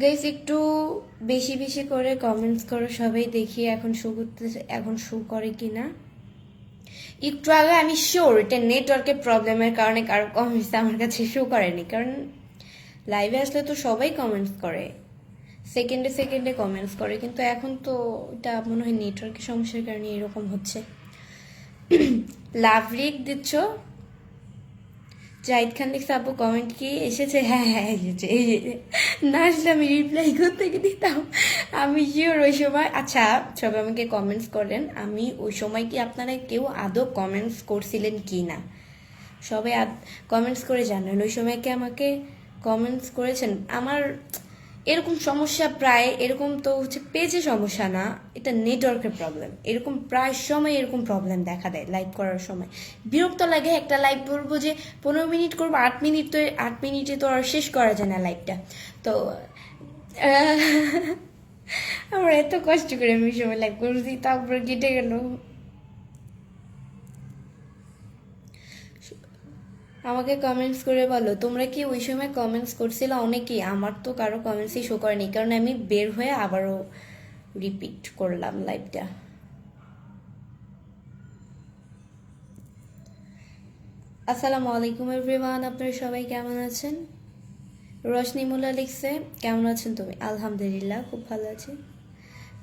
Guys একটু বেশি বেশি করে কমেন্টস করো, সবাই দেখি এখন শো করতেছে, এখন শো করে কিনা। একটু আগে আমি শিওর এটা নেটওয়ার্কের প্রবলেমের কারণে কারো কমেন্টস আমার কাছে শো করেনি, কারণ লাইভে আসলে তো সবাই কমেন্টস করে, সেকেন্ডে সেকেন্ডে কমেন্টস করে, কিন্তু এখন তো এটা মনে হয় নেটওয়ার্কের সমস্যার কারণে এরকম হচ্ছে। লাভ রিক দিচ্ছ, জাহিদ খান লিখছে আপু কমেন্ট কি এসেছে? হ্যাঁ হ্যাঁ এসেছে, এই যে না আসলে আমি রিপ্লাই করতে দিতাম। আমি শিওর ওই সময়, আচ্ছা সবাই আমাকে কমেন্টস করেন, আমি ওই সময় কি আপনারা কেউ আদৌ কমেন্টস করছিলেন কি না? সবাই কমেন্টস করে জানেন ওই সময় কি আমাকে কমেন্টস করেছেন? আমার এরকম সমস্যা প্রায়, এরকম তো হচ্ছে পেজে সমস্যা না, এটা নেটওয়ার্কের প্রবলেম, এরকম প্রায় সময় এরকম প্রবলেম দেখা দেয় লাইভ করার সময়। বিরক্ত লাগে, একটা লাইভ করবো যে 15 মিনিট করবো, 8 মিনিট, তো 8 মিনিটে তো আর শেষ করা যায় না লাইভটা। তো আমার এত কষ্ট করে আমি সময় লাইভ করছি, তারপর কেটে গেল। আমাকে কমেন্টস করে বলো তোমরা কি ওই সময় কমেন্টস করছিলে অনেকেই, আমার তো কারো কমেন্টসই শো করেনি, কারণ আমি বের হয়ে আবারও রিপিট করলাম লাইভটা। আসসালামু আলাইকুম এভরিওয়ান, আপনারা সবাই কেমন আছেন? রশনি মোল্লা লিখছে কেমন আছেন তুমি? আলহামদুলিল্লাহ খুব ভালো আছি।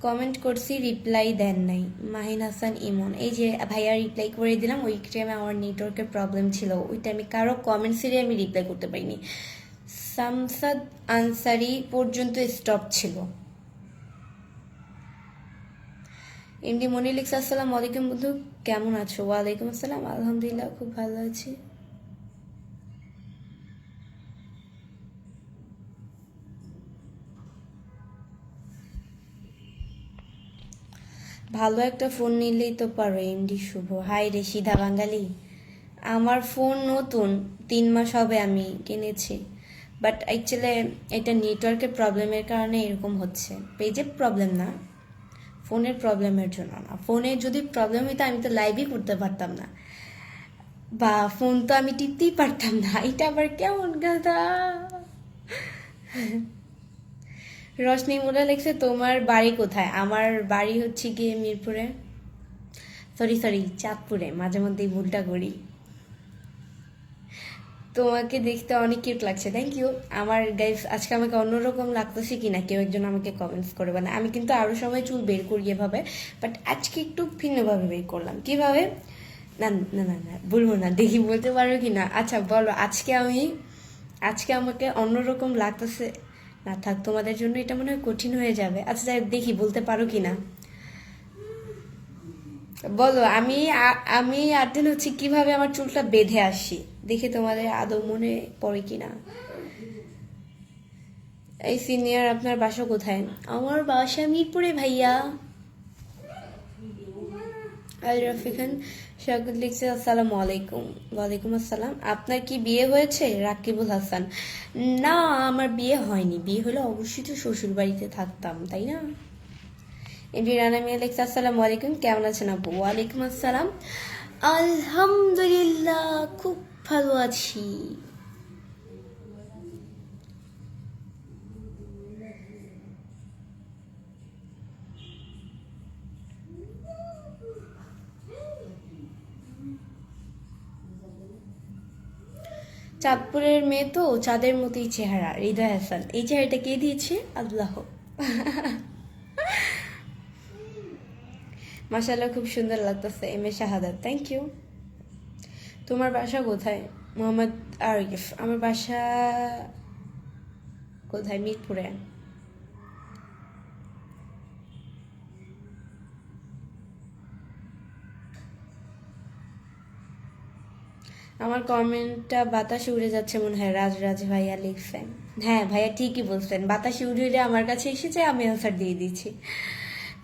কমেন্ট করছি রিপ্লাই দেন নাই, মাহিন হাসান ইমন। এই যে ভাইয়া রিপ্লাই করে দিলাম, ওই টাইমে আমার নেটওয়ার্কের প্রবলেম ছিল, ওই টাইমে কারো কমেন্টসেরই আমি রিপ্লাই করতে পারিনি। সামসাদ আনসারি পর্যন্ত স্টপ ছিল। এমডি মনি লিখছে আসসালামু আলাইকুম বন্ধু, কেমন আছো? ওয়ালাইকুম আসসালাম, আলহামদুলিল্লাহ খুব ভালো আছি। ভালো একটা ফোন নিলেই তো পারো এমডি শুভ। হাই রে সিধা বাঙালি, আমার ফোন নতুন, 3 মাস হবে আমি কিনেছি, বাট অ্যাকচুয়ালি এটা নেটওয়ার্কের প্রবলেমের কারণে এরকম হচ্ছে, পেজের প্রবলেম না, ফোনের প্রবলেমের জন্য না। ফোনে যদি প্রবলেম হইতো আমি তো লাইভই করতে পারতাম না, বা ফোন তো আমি টিপতেই পারতাম না। এটা আবার কেমন কথা! রশনি মোল্লা লিখছে তোমার বাড়ি কোথায়? আমার বাড়ি হচ্ছে গিয়ে মিরপুরে, সরি সরি চাঁদপুরে, মাঝে মধ্যেই ভুলটা করি। তোমাকে দেখতে অনেক কিউট লাগছে, থ্যাংক ইউ। আমার গাইস আজকে আমাকে অন্যরকম লাগতেছে কিনা কেউ একজন আমাকে কমেন্টস করবে না। আমি কিন্তু আরো সময় চুল বের করি এভাবে, বাট আজকে একটু ভিন্নভাবে বের করলাম। কিভাবে? না না না না বলবো না, দেখি বলতে পারো কি না। আচ্ছা বলো, আজকে আমাকে অন্যরকম লাগতেছে। না থাক, তোমাদের জন্য এটা মনে হয় কঠিন হয়ে যাবে। আচ্ছা যাই হোক, দেখি বলতে পারো কি না, বলো। আমি 8 দিন হচ্ছে কিভাবে আমার চুলটা বেঁধে আসি, দেখি তোমাদের আদৌ মনে পড়ে কিনা। এই সিনিয়র আপনার বাসা কোথায়? আমার বাসা মিরপুরে ভাইয়া। আল রাফি খান শাকুল লিখছে আসসালামু আলাইকুম। ওয়ালাইকুম আসসালাম। আপনার কি বিয়ে হয়েছে? রাকিবুল হাসান। না, আমার বিয়ে হয়নি, বিয়ে হলে অবশ্যই তো শ্বশুর বাড়িতে থাকতাম, তাই না? এমডি রানা মিয়া লিখছে আসসালামু আলাইকুম, কেমন আছেন আপু? ওয়ালাইকুম আসসালাম, আলহামদুলিল্লাহ খুব ভালো আছি। চাঁদপুরের মেয়ে তো, চাঁদের মতোই চেহারা। হৃদয় হাসান, এই চেহারাটা কে দিয়েছে? আল্লাহ। মাশাআল্লাহ খুব সুন্দর লাগতেছে। M A Shahadat, thank you. তোমার বাসা কোথায়? মোহাম্মদ আরিফ। আমার বাসা কোথায়? মিরপুরে। আমার কমেন্টটা বাতাসে উড়ে যাচ্ছে মনে হয়, রাজ ভাইয়া লিখছেন। হ্যাঁ ভাইয়া ঠিকই বলছেন, বাতাসে উড়ে উড়ে আমার কাছে এসেছে, আমি আনসার দিয়ে দিচ্ছি।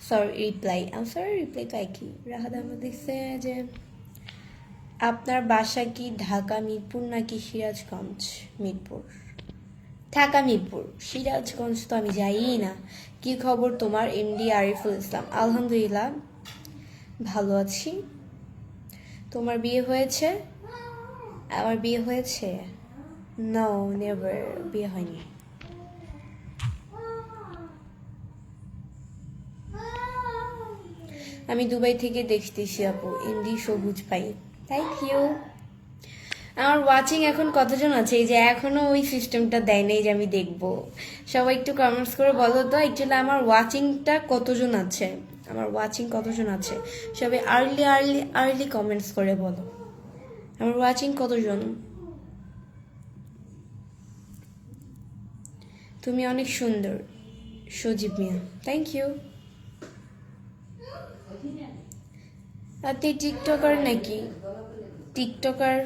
সরি রিপ্লাই, আনসার রিপ্লাই তো একই। রাহাত আহমদ লিখছে যে আপনার বাসা কি ঢাকা মিরপুর নাকি সিরাজগঞ্জ? মিরপুর। ঢাকা মিরপুর, সিরাজগঞ্জ তো আমি যাইই না। কি খবর তোমার? এমডি আরিফুল ইসলাম, আলহামদুলিল্লাহ ভালো আছি। তোমার বিয়ে হয়েছে? আমার বিয়ে হয়েছে? নো, নেভার, বিয়ে হয়নি। আমি দুবাই থেকে দেখতেছি আপু, এমডি সবুজ ভাই, থ্যাংক ইউ। আমার ওয়াচিং এখন কতজন আছে? এই যে এখনো ওই সিস্টেমটা দেয় নাই যে আমি দেখবো। সবাই একটু কমেন্টস করে বলো তো অ্যাকচুয়ালি আমার ওয়াচিংটা কতজন আছে, আমার ওয়াচিং কতজন আছে, সবাই আর্লি আর্লি আর্লি কমেন্টস করে বলো আমার ওয়াচিং কতজন। তুমি অনেক সুন্দর সজীব মিয়া, থ্যাংক ইউ। আপনি টিকটকার নাকি? টিকটকার,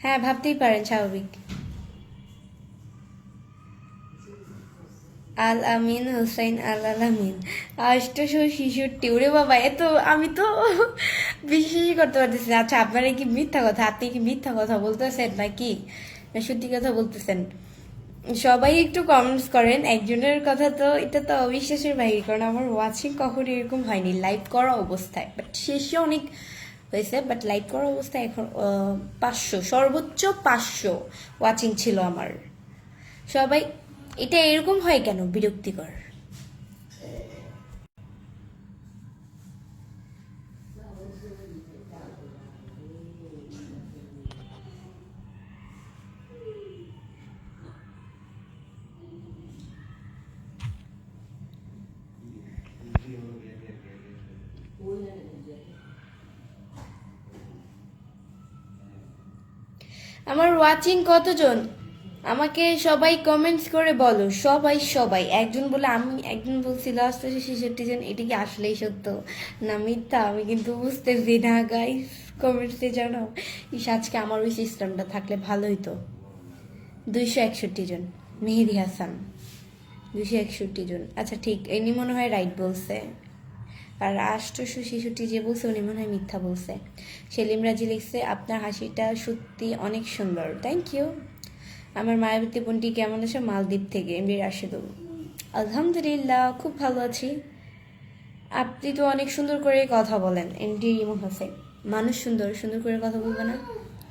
হ্যাঁ ভাবতেই পারেন, স্বাভাবিক। আল আমিন হোসাইন আল আমিন 866, ওরে বাবা, এত আমি তো বিশ্বাসই করতে পারতেছি না। আচ্ছা আপনারা কি মিথ্যা কথা, আপনি কি মিথ্যা কথা বলতেছেন নাকি না সত্যি কথা বলতেছেন? সবাই একটু কমেন্টস করেন, একজনের কথা তো এটা তো অবিশ্বাসের বাইরে, কারণ আমার ওয়াচিং কখনো এরকম হয়নি লাইভ করা অবস্থায়, বাট শেষে অনেক হয়েছে, বাট লাইভ করা অবস্থায় এখন 500, সর্বোচ্চ 500 ওয়াচিং ছিল আমার। সবাই, এটা এরকম হয় কেন, বিরক্তিকর। আমার ওয়াচিং কতজন আমাকে সবাই কমেন্টস করে বলো, সবাই সবাই, একজন বলে, আমি একজন বলছিল 866 জন, এটা কি আসলেই সত্য না মিথ্যা আমি কিন্তু বুঝতেছি না গাইস, কমেন্টসে জানাও। ইস, আজকে আমার ওই সিস্টেমটা থাকলে ভালো হইতো। 261 জন, মেহেদি হাসান 261 জন, আচ্ছা ঠিক, এনি মনে হয় রাইট বলছে, আর 866 যে বলছে উনি মনে হয় মিথ্যা বলছে। সেলিম রাজি লিখছে আপনার হাসিটা সত্যি অনেক সুন্দর, থ্যাংক ইউ। আমার মায়াবতী বোনটি কেমন আছে? মালদ্বীপ থেকে, এমডি রাশেদুল। আলহামদুলিল্লাহ খুব ভালো আছি। আপনি তো অনেক সুন্দর করে কথা বলেন, এমডি ইমন হোসেন। মানুষ সুন্দর, সুন্দর করে কথা বলবে না?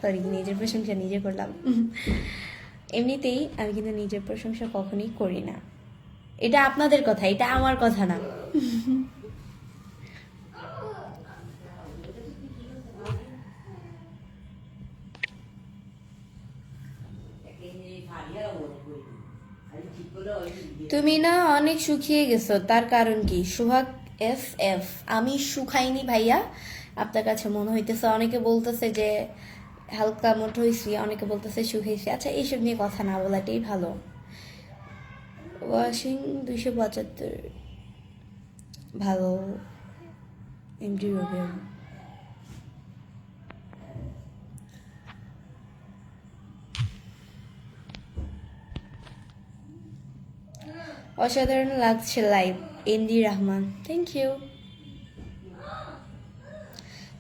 সরি, নিজের প্রশংসা নিজে করলাম। এমনিতেই আমি কিন্তু নিজের প্রশংসা কখনোই করি না, এটা আপনাদের কথা, এটা আমার কথা না। তুমি না অনেক শুকিয়ে গেছো, তার কারণ কি? সোহাগ এফ এফ, আমি শুকাইনি ভাইয়া, আপনার কাছে মনে হইতেছে। অনেকে বলতেছে যে হালকা মোটো হয়েছি, অনেকে বলতেছে শুকাইছি। আচ্ছা এইসব নিয়ে কথা না বলাটাই ভালো। ওয়াশিং 275, ভালো। এমডি রবিউল, অসাধারণ লাগছে live, MD Rahman, thank you.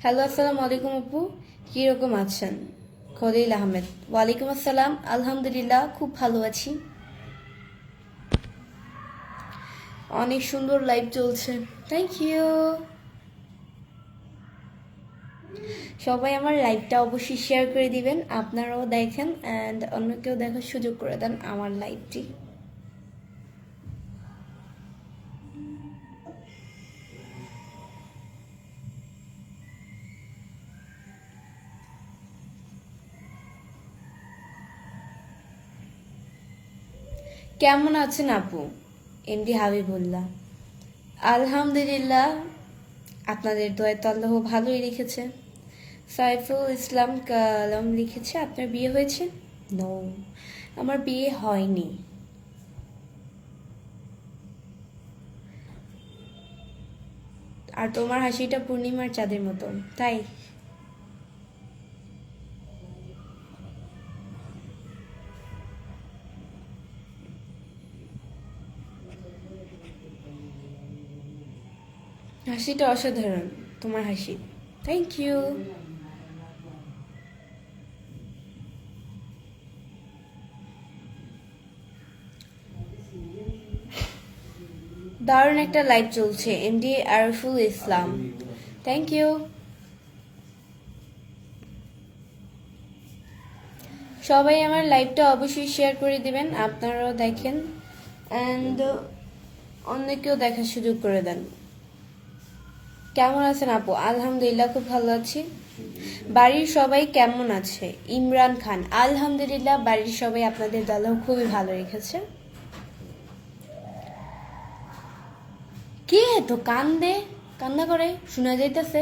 Hello, আসসালামু আলাইকুম আপু, কীরকম আছেন? খলিল আহমেদ, ওয়ালাইকুম আসসালাম, আলহামদুলিল্লাহ খুব ভালো আছি। অনেক সুন্দর লাইভ চলছে, থ্যাংক ইউ। সবাই আমার লাইভটা অবশ্যই শেয়ার করে দিবেন, আপনারাও দেখেন অ্যান্ড অন্যকেও দেখার সুযোগ করে দেন আমার লাইভটি। কেমন আছেন আপু? এমডি হাবিবুল্লাহ, আলহামদুলিল্লাহ, আপনাদের দোয়ায় তো আল্লাহ ভালোই রেখেছে। সাইফুল ইসলাম কালাম লিখেছে আপনার বিয়ে হয়েছে? নো, আমার বিয়ে হয়নি। আর তোমার হাসিটা পূর্ণিমার চাঁদের মতো, তাই? হাসিটা অসাধারণ তোমার হাসি, থ্যাংক ইউ। দারুণ একটা লাইভ চলছে, MD Ariful Islam, thank you. সবাই আমার লাইভটা অবশ্যই শেয়ার করে দিবেন, আপনারাও দেখেন অ্যান্ড অন্যকেও দেখার সুযোগ করে দেন। কেমন আছেন আপু? আলহামদুলিল্লাহ খুব ভালো আছি। বাড়ির সবাই কেমন আছে? ইমরান খান, আলহামদুলিল্লাহ বাড়ির সবাই আপনাদের দালাও খুবই ভালো রেখেছে। কে তো কান্দে, কান্না করে শোনা যাইতেছে।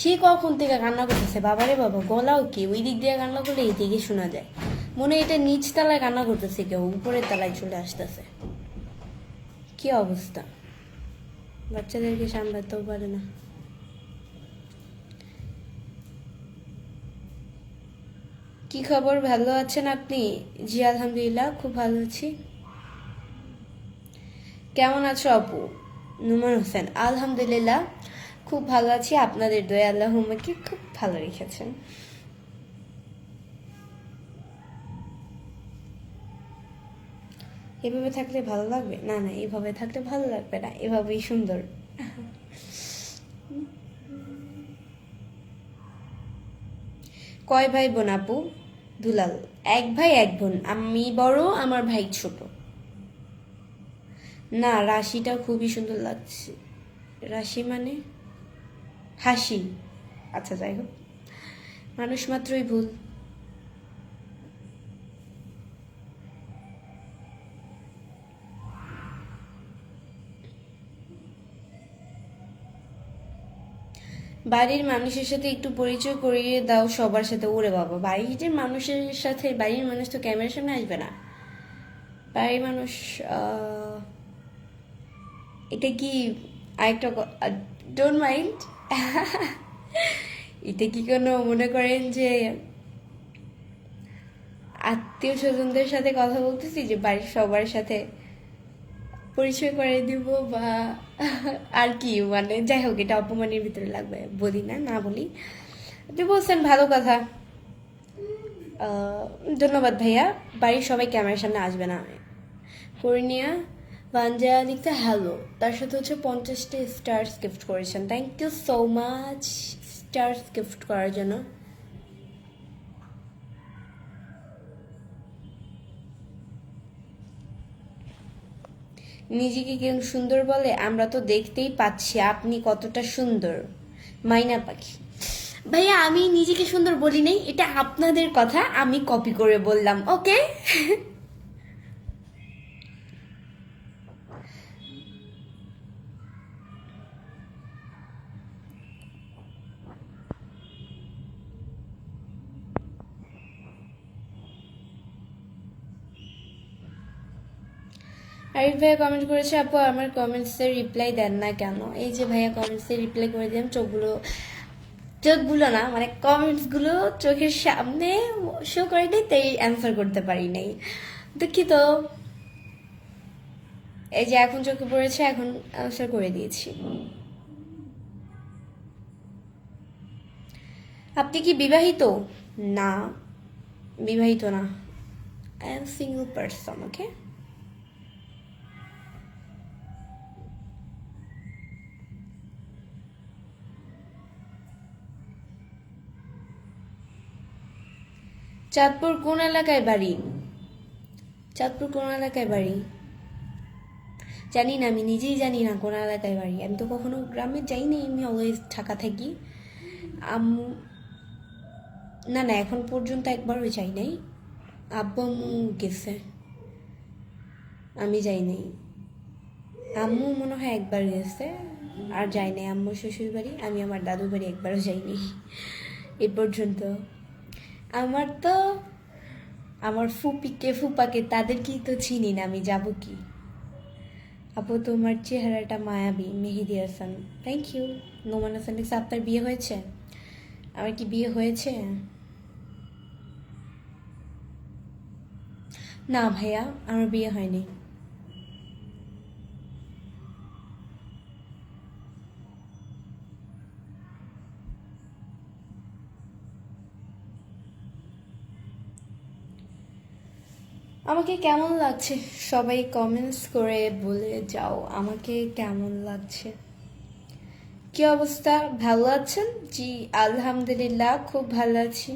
সে কখন থেকে কান্না করতেছে? বাবারে বাবা, গলাও কি ওই দিক দিয়ে কান্না করলে এই দিকে শোনা যায়। মনে হয় এটা নিচ তলায় কান্না করতেছে, কেউ উপরের তলায় চলে আসতেছে। কি অবস্থা, বাচ্চাদেরকে সামলাতেও পারে না। কি খবর, ভালো আছেন আপনি? জি আলহামদুলিল্লাহ খুব ভালো আছি। কেমন আছো আপু? নুমান হোসেন, আলহামদুলিল্লাহ খুব ভালো আছি, আপনাদের দয়া আল্লাহ আমাকে খুব ভালো রেখেছেন। এভাবে থাকলে ভালো লাগবে না? না, এভাবে থাকলে ভালো লাগবে না, এভাবেই সুন্দর। কয় ভাই বোন আপু? দুলাল, এক ভাই এক বোন, আমি বড়, আমার ভাই ছোট। না, রাশিটা খুবই সুন্দর লাগছে। রাশি মানে হাসি। আচ্ছা যাই হোক, মানুষ মাত্রই ভুল। বাড়ির মানুষের সাথে একটু পরিচয় করিয়ে দাও সবার সাথে। ওরে বাবা, বাড়ির মানুষের সাথে, বাড়ির মানুষ তো ক্যামেরার সামনে আসবে না। বাড়ির মানুষ, এটা কি আরেকটা, ডোন্ট মাইন্ড। এটা কি কোনো মনে করেন যে আত্মীয় স্বজনদের সাথে কথা বলতেছি যে বাড়ির সবার সাথে পরিচয় করে দিব, বা আর কি মানে, যাই হোক এটা অপমানের ভিতরে লাগবে, বলি না, না বলি। আপনি বলছেন ভালো কথা। ধন্যবাদ ভাইয়া। বাড়ির সবাই ক্যামেরার সামনে আসবে না। পূর্ণিয়া বাঞ্জা লিখতে হ্যালো, তার সাথে হচ্ছে 50টি স্টার্স গিফট করেছেন, thank you so much stars gift করার জন্য। নিজেকে কেউ সুন্দর বলে? আমরা তো দেখতেই পাচ্ছি আপনি কতটা সুন্দর। মাইনা পাখি, ভাইয়া আমি নিজেকে সুন্দর বলি নাই, এটা আপনাদের কথা, আমি কপি করে বললাম, ওকে। আরিফ ভাইয়া কমেন্ট করেছে, আপু আমার কমেন্টসের রিপ্লাই দেন না কেন? এই যে ভাইয়া কমেন্টসের রিপ্লাই করে দিলাম, চোখগুলো না মানে কমেন্টসগুলো চোখের সামনে শো করে নেই, তাই অ্যান্সার করতে পারি নাই, দুঃখিত। এই যে এখন চোখে পড়েছে, এখন অ্যান্সার করে দিয়েছি। আপনি কি বিবাহিত? না, বিবাহিত না, আই এম সিঙ্গল পারসন, ওকে। চাঁদপুর কোন এলাকায় বাড়ি? চাঁদপুর কোন এলাকায় বাড়ি জানি না, আমি নিজেই জানি না কোন এলাকায় বাড়ি। আমি তো কখনো গ্রামে যাইনি, আমি অলওয়েজ ঢাকা থাকি। আম্মু, না না এখন পর্যন্ত একবারও যাই নাই। আব্বু আম্মু গেছে, আমি যাই নাই। আম্মু মনে হয় একবার গেছে, আর যাই নাই। আম্মু শ্বশুর বাড়ি, আমি আমার দাদুর বাড়ি একবারও যাইনি এ পর্যন্ত। আমার তো, আমার ফুপিকে ফুপাকে তাদেরকেই তো চিনি না, আমি যাব কি? আপু তোমার চেহারাটা মায়াবী, মেহেদি হাসান, থ্যাংক ইউ। নোমান হাসান লিখছে, আপনার বিয়ে হয়েছে? আমার কি বিয়ে হয়েছে? না ভাইয়া, আমার বিয়ে হয়নি। আমাকে কেমন লাগছে সবাই কমেন্টস করে বলে যাও, আমাকে কেমন লাগছে। কি অবস্থা, ভালো আছেন? জি আলহামদুলিল্লাহ খুব ভালো আছি।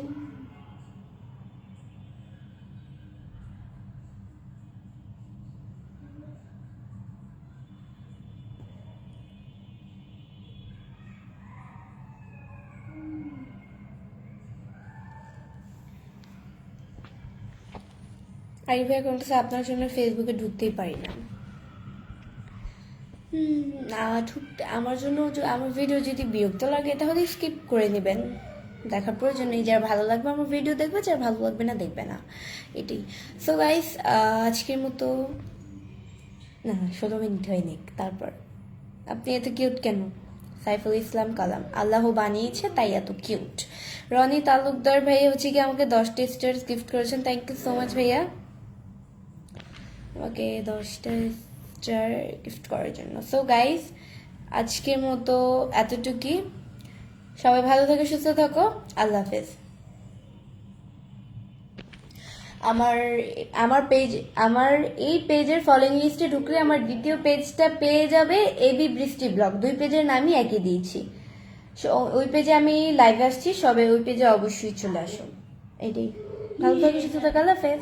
আরিফ ভাই বলতেছে আপনার জন্য ফেসবুকে ঢুকতেই পারি না। না ঢুকতে আমার জন্য আমার ভিডিও যদি বিরক্ত লাগে তাহলে স্কিপ করে নেবেন, দেখার প্রয়োজন নেই। যার ভালো লাগবে আমার ভিডিও দেখবে, যার ভালো লাগবে না দেখবে না, এটাই। সো গাইস আজকের মতো না 16 মিনিট হয়নি। তারপর আপনি এত কিউট কেন? সাইফুল ইসলাম কালাম, আল্লাহ বানিয়েছে তাই এত কিউট। রনি তালুকদার ভাইয়া হচ্ছে কি আমাকে 10টা স্টার্স গিফট করেছেন, থ্যাংক ইউ সো মাচ ভাইয়া আমাকে 10টা স্টার গিফট করার জন্য। সো গাইস আজকের মতো এতটুকুই, সবাই ভালো থাকো, সুস্থ থাকো, আল্লাহ হাফেজ। আমার আমার পেজ, আমার এই পেজের ফলোইং লিস্টে ঢুকলে আমার দ্বিতীয় পেজটা পেয়ে যাবে, এবি বৃষ্টি ব্লগ। 2 পেজের নামই একই দিয়েছি। ওই পেজে আমি লাইভ আসছি, সবাই ওই পেজে অবশ্যই চলে আসো। এটাই, ভালো থাকো, সুস্থ থাকো, আল্লাহ হাফেজ।